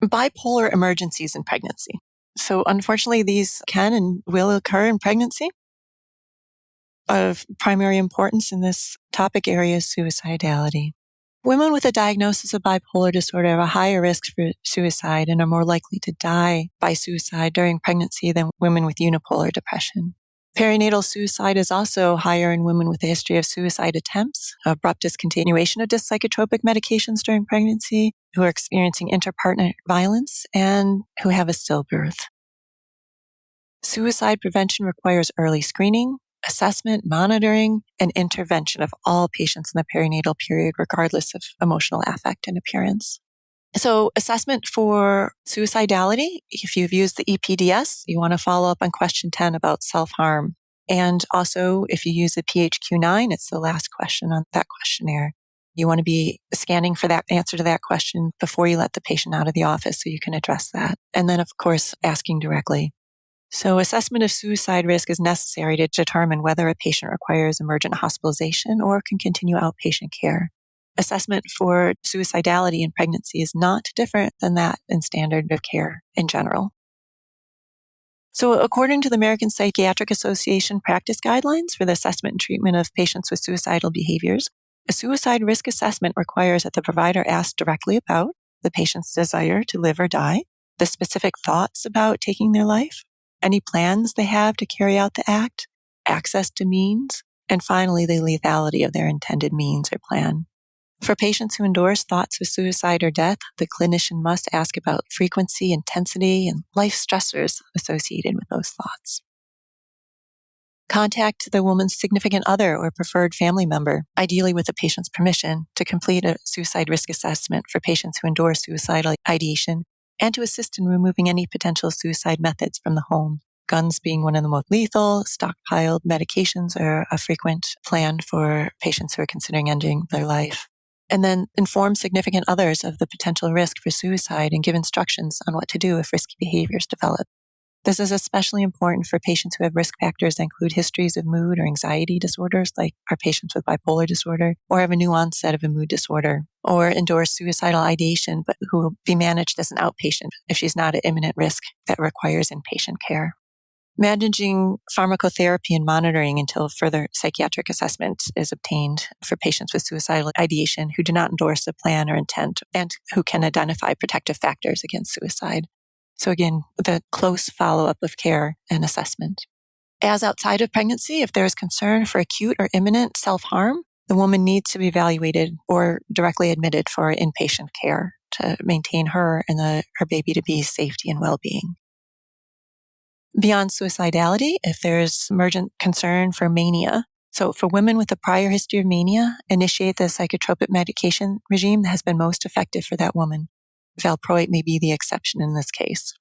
bipolar emergencies in pregnancy. So unfortunately, these can and will occur in pregnancy. Of primary importance in this topic area is suicidality. Women with a diagnosis of bipolar disorder have a higher risk for suicide and are more likely to die by suicide during pregnancy than women with unipolar depression. Perinatal suicide is also higher in women with a history of suicide attempts, abrupt discontinuation of psychotropic medications during pregnancy, who are experiencing interpartner violence, and who have a stillbirth. Suicide prevention requires early screening, assessment, monitoring, and intervention of all patients in the perinatal period, regardless of emotional affect and appearance. So assessment for suicidality, if you've used the EPDS, you want to follow up on question 10 about self-harm. And also, if you use the PHQ-9, it's the last question on that questionnaire. You want to be scanning for that answer to that question before you let the patient out of the office so you can address that. And then, of course, asking directly. So assessment of suicide risk is necessary to determine whether a patient requires emergent hospitalization or can continue outpatient care. Assessment for suicidality in pregnancy is not different than that in standard of care in general. So according to the American Psychiatric Association practice guidelines for the assessment and treatment of patients with suicidal behaviors, a suicide risk assessment requires that the provider ask directly about the patient's desire to live or die, the specific thoughts about taking their life, any plans they have to carry out the act, access to means, and finally, the lethality of their intended means or plan. For patients who endorse thoughts of suicide or death, the clinician must ask about frequency, intensity, and life stressors associated with those thoughts. Contact the woman's significant other or preferred family member, ideally with the patient's permission, to complete a suicide risk assessment for patients who endorse suicidal ideation and to assist in removing any potential suicide methods from the home. Guns being one of the most lethal, stockpiled medications are a frequent plan for patients who are considering ending their life. And then inform significant others of the potential risk for suicide and give instructions on what to do if risky behaviors develop. This is especially important for patients who have risk factors that include histories of mood or anxiety disorders, like our patients with bipolar disorder, or have a new onset of a mood disorder, or endorse suicidal ideation, but who will be managed as an outpatient if she's not at imminent risk that requires inpatient care. Managing pharmacotherapy and monitoring until further psychiatric assessment is obtained for patients with suicidal ideation who do not endorse the plan or intent and who can identify protective factors against suicide. So again, the close follow-up of care and assessment. As outside of pregnancy, if there is concern for acute or imminent self-harm, the woman needs to be evaluated or directly admitted for inpatient care to maintain her and her baby-to-be's safety and well-being. Beyond suicidality, if there's emergent concern for mania, so for women with a prior history of mania, initiate the psychotropic medication regime that has been most effective for that woman. Valproate may be the exception in this case.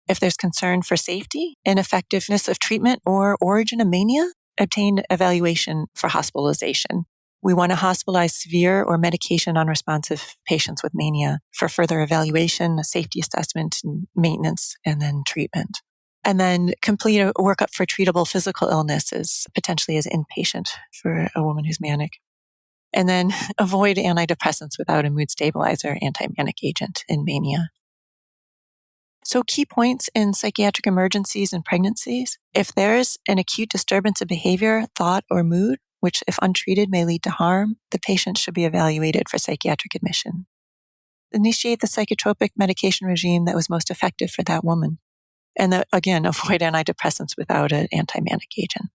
If there's concern for safety and effectiveness of treatment or origin of mania, obtain evaluation for hospitalization. We want to hospitalize severe or medication-unresponsive patients with mania for further evaluation, a safety assessment, and maintenance, and then treatment. And then complete a workup for treatable physical illnesses, potentially as inpatient for a woman who's manic. And then avoid antidepressants without a mood stabilizer or anti-manic agent in mania. So key points in psychiatric emergencies and pregnancies. If there's an acute disturbance of behavior, thought, or mood, which if untreated may lead to harm, the patient should be evaluated for psychiatric admission. Initiate the psychotropic medication regime that was most effective for that woman. And again, avoid antidepressants without an anti-manic agent.